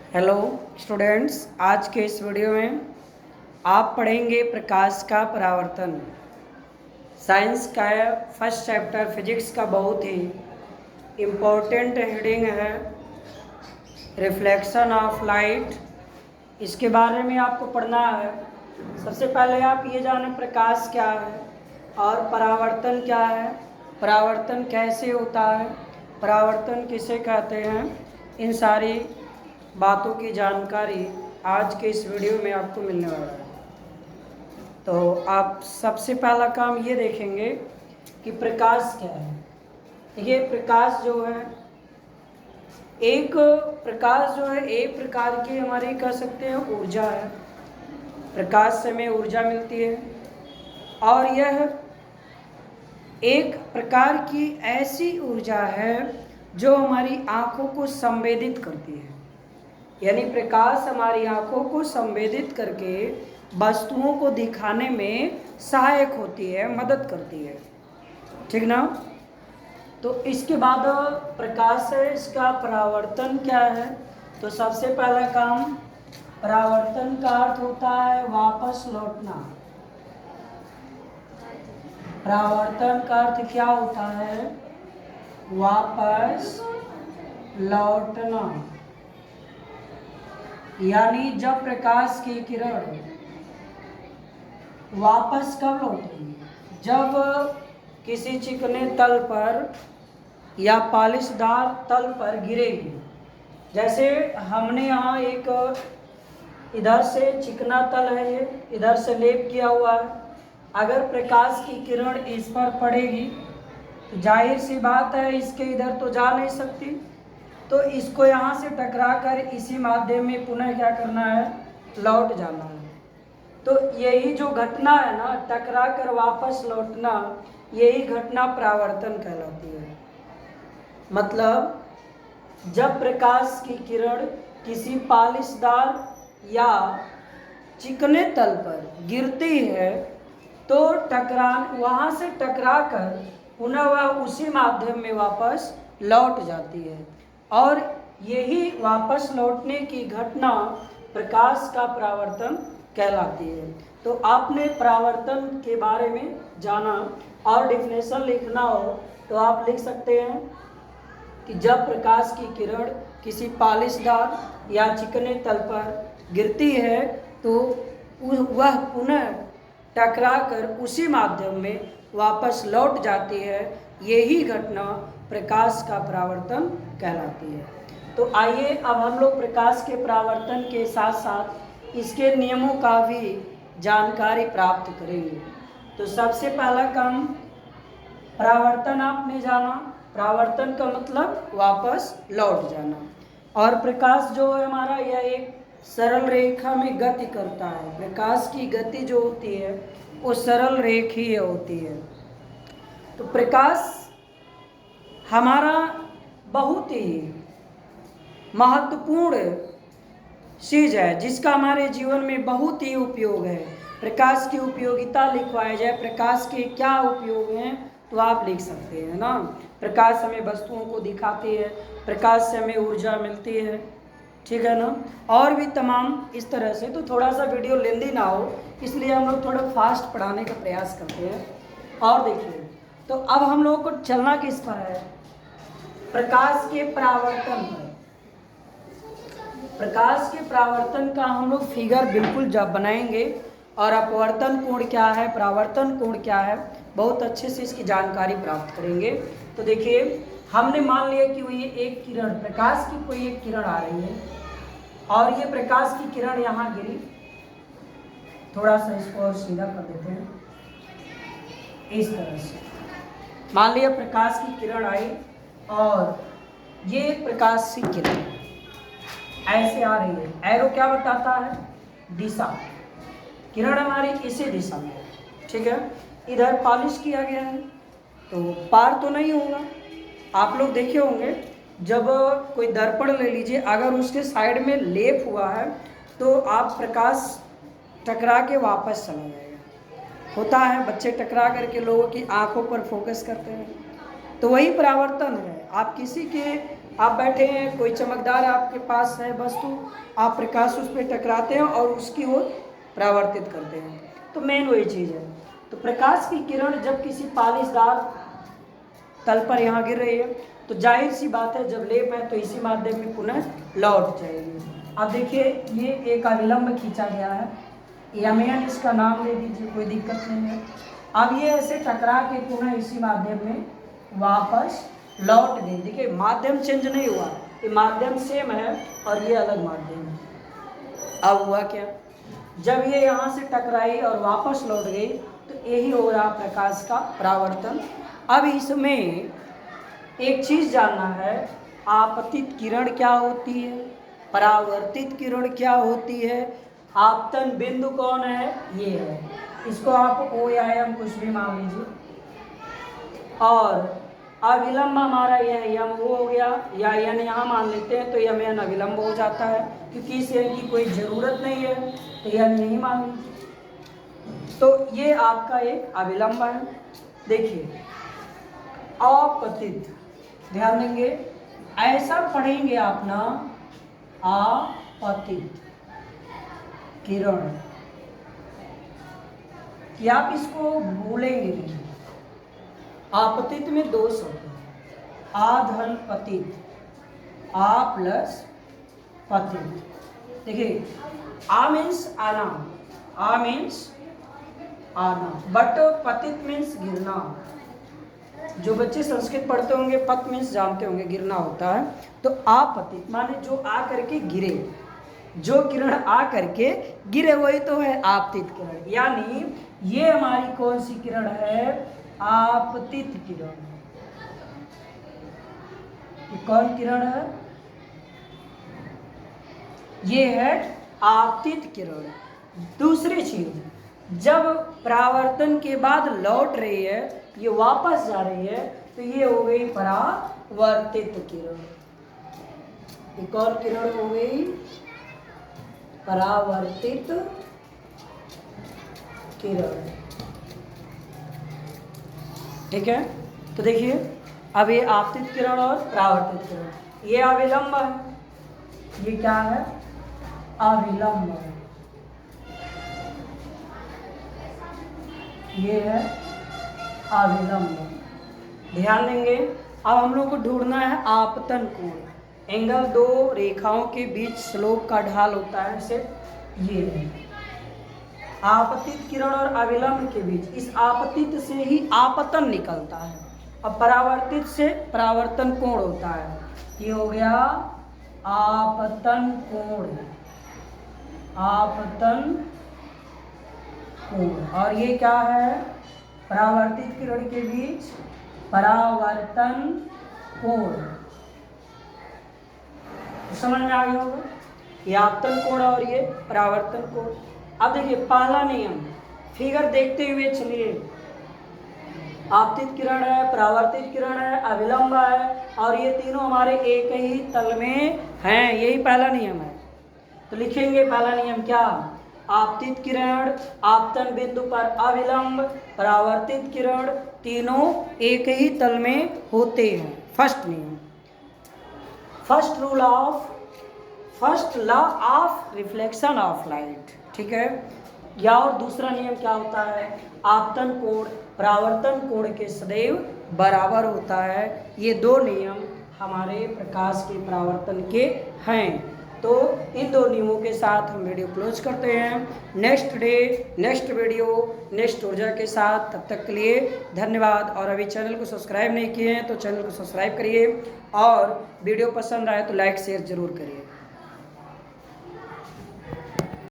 Hello students, आज के इस वीडियो में आप पढ़ेंगे प्रकाश का परावर्तन। साइंस का फर्स्ट चैप्टर फिजिक्स का बहुत ही इम्पोर्टेंट हेडिंग है रिफ्लेक्शन ऑफ लाइट। इसके बारे में आपको पढ़ना है। सबसे पहले आप ये जानें प्रकाश क्या है और परावर्तन क्या है, परावर्तन कैसे होता है, परावर्तन किसे कहते हैं। इन सारी बातों की जानकारी आज के इस वीडियो में आपको मिलने वाला है। तो आप सबसे पहला काम ये देखेंगे कि प्रकाश क्या है। ये प्रकाश जो है एक प्रकार की हमारी कह सकते हैं ऊर्जा है। प्रकाश से हमें ऊर्जा मिलती है और यह एक प्रकार की ऐसी ऊर्जा है जो हमारी आँखों को संवेदित करती है। यानी प्रकाश हमारी आँखों को संवेदित करके वस्तुओं को दिखाने में सहायक होती है, मदद करती है, ठीक ना। तो इसके बाद प्रकाश है, इसका परावर्तन क्या है। तो सबसे पहला काम, परावर्तन का अर्थ होता है वापस लौटना। परावर्तन का अर्थ क्या होता है? वापस लौटना। यानी जब प्रकाश की किरण वापस कब लौटेगी? जब किसी चिकने तल पर या पॉलिशदार तल पर गिरेगी। जैसे हमने यहाँ एक इधर से चिकना तल है, ये इधर से लेप किया हुआ है। अगर प्रकाश की किरण इस पर पड़ेगी तो जाहिर सी बात है इसके इधर तो जा नहीं सकती, तो इसको यहाँ से टकरा कर इसी माध्यम में पुनः क्या करना है? लौट जाना है। तो यही जो घटना है ना, टकरा कर वापस लौटना, यही घटना परावर्तन कहलाती है। मतलब जब प्रकाश की किरण किसी पॉलिशदार या चिकने तल पर गिरती है तो वहाँ से टकरा कर पुनः वह उसी माध्यम में वापस लौट जाती है और यही वापस लौटने की घटना प्रकाश का परावर्तन कहलाती है। तो आपने परावर्तन के बारे में जाना और डेफिनेशन लिखना हो तो आप लिख सकते हैं कि जब प्रकाश की किरण किसी पॉलिशदार या चिकने तल पर गिरती है तो वह पुनः टकरा कर उसी माध्यम में वापस लौट जाती है। यही घटना प्रकाश का परावर्तन कहलाती है। तो आइए अब हम लोग प्रकाश के परावर्तन के साथ साथ इसके नियमों का भी जानकारी प्राप्त करेंगे। तो सबसे पहला काम, परावर्तन आपने जाना। परावर्तन का मतलब वापस लौट जाना। और प्रकाश जो है हमारा, यह एक सरल रेखा में गति करता है। प्रकाश की गति जो होती है वो सरल रेखीय होती है। तो प्रकाश हमारा बहुत ही महत्वपूर्ण चीज़ है जिसका हमारे जीवन में बहुत ही उपयोग है। प्रकाश की उपयोगिता लिखवाया जाए, प्रकाश के क्या उपयोग हैं, तो आप लिख सकते हैं ना। प्रकाश हमें वस्तुओं को दिखाती है, प्रकाश से हमें ऊर्जा मिलती है, ठीक है ना। और भी तमाम इस तरह से। तो थोड़ा सा वीडियो लेंदी ना हो इसलिए हम लोग थोड़ा फास्ट पढ़ाने का प्रयास करते हैं। और देखिए, तो अब हम लोगों को चलना किस पर है? प्रकाश के परावर्तन पर। प्रकाश के परावर्तन का हम लोग फिगर बिल्कुल जब बनाएंगे और अपवर्तन कोण क्या है, परावर्तन कोण क्या है, बहुत अच्छे से इसकी जानकारी प्राप्त करेंगे। तो देखिए, हमने मान लिया कि ये एक किरण, प्रकाश की कोई एक किरण आ रही है और ये प्रकाश की किरण यहाँ गिरी। थोड़ा सा इसको और सीधा कर देते हैं इस तरह से। मान लिया प्रकाश की किरण आई और ये प्रकाश की किरण ऐसे आ रही है। एरो क्या बताता है? दिशा। किरण हमारी इसी दिशा में है, ठीक है। इधर पॉलिश किया गया है तो पार तो नहीं होगा। आप लोग देखे होंगे जब कोई दर्पण ले लीजिए, अगर उसके साइड में लेप हुआ है तो आप प्रकाश टकरा के वापस चला जाएगा। होता है, बच्चे टकरा करके लोगों की आंखों पर फोकस करते हैं, तो वही परावर्तन है। आप किसी के आप बैठे हैं, कोई चमकदार आपके पास है वस्तु, आप प्रकाश उस पर टकराते हैं और उसकी ओर परावर्तित करते हैं। तो मेन वही चीज़ है। तो प्रकाश की किरण जब किसी पालिशदार तल पर यहाँ गिर रही है तो जाहिर सी बात है जब लेप है तो इसी माध्यम में पुनः लौट जाएगी। अब देखिए ये एक अविलंब खींचा गया है, यमयन इसका नाम ले दीजिए, कोई दिक्कत नहीं है। अब ये ऐसे टकरा के पुनः इसी माध्यम में वापस लौट गई। देखिए माध्यम चेंज नहीं हुआ, ये माध्यम सेम है और ये अलग माध्यम है। अब हुआ क्या, जब ये यहाँ से टकराई और वापस लौट गई तो यही हो रहा प्रकाश का परावर्तन। अब इसमें एक चीज़ जानना है, आपतित किरण क्या होती है, परावर्तित किरण क्या होती है, आपतन बिंदु कौन है, ये है। इसको आप ओ या एम कुछ भी मान लीजिए। और अविलंब हमारा यह यम वो हो गया, या यन यहाँ मान लेते हैं तो यम यन अविलंब हो जाता है, क्योंकि इस यन की कोई ज़रूरत नहीं है तो यन यही मान लीजिए। तो ये आपका एक अविलंब है। देखिए आपतित, ध्यान देंगे, ऐसा पढ़ेंगे आप ना, आपतित किरण, कि आप इसको भूलेंगे नहीं। आपतित में दो शब्द हैं, आधन पतित, आ प्लस पतित। देखिए आ मीन्स आना, आ मीन्स आना, बट पतित मीन्स गिरना। जो बच्चे संस्कृत पढ़ते होंगे पत मीन्स जानते होंगे गिरना होता है। तो आपतित माने जो आ करके गिरे, जो किरण आ करके गिरे वही तो है आपतित किरण। यानी ये हमारी कौन सी किरण है, आपतित किरण। ये कौन किरण है, ये है आपतित किरण। दूसरी चीज, जब परावर्तन के बाद लौट रही है, ये वापस जा रही है, तो ये हो गई परावर्तित किरण। ये कौन किरण हो गई, परावर्तित किरण। ठीक है, तो देखिए अब ये आपतित किरण और परावर्तित किरण, ये अविलंब है, ये क्या है, अविलंब है, ये है अविलंब। ध्यान देंगे। अब हम लोग को ढूंढना है आपतन कोण, एंगल दो रेखाओं के बीच स्लोप का ढाल होता है सिर्फ ये है। आपतित किरण और अविलंब के बीच, इस आपतित से ही आपतन निकलता है, अब परावर्तित से परावर्तन कोण होता है। ये हो गया आपतन कोण, आपतन कोण। और ये क्या है, परावर्तित किरण के बीच परावर्तन कोण। समझ में आ गया होगा, ये आपतन कोण और ये परावर्तन कोण। अब देखिए पहला नियम, फिगर देखते हुए चलिए। आपतित किरण है, परावर्तित किरण है, अविलंब है, और ये तीनों हमारे एक ही तल में हैं, यही पहला नियम है। तो लिखेंगे पहला नियम क्या, आपतित किरण आपतन बिंदु पर अविलंब, परावर्तित किरण तीनों एक ही तल में होते हैं। फर्स्ट नियम, first rule of, first law of reflection of light. ठीक है, या और दूसरा नियम क्या होता है, आपतन कोण परावर्तन कोण के सदैव बराबर होता है। ये दो नियम हमारे प्रकाश के परावर्तन के हैं। तो इन दो नियमों के साथ हम वीडियो क्लोज करते हैं। Next day, next video, next ऊर्जा के साथ, तब तक के लिए धन्यवाद। और अभी चैनल को सब्सक्राइब नहीं किए हैं तो चैनल को सब्सक्राइब करिए, और वीडियो पसंद आए तो लाइक शेयर ज़रूर करिए।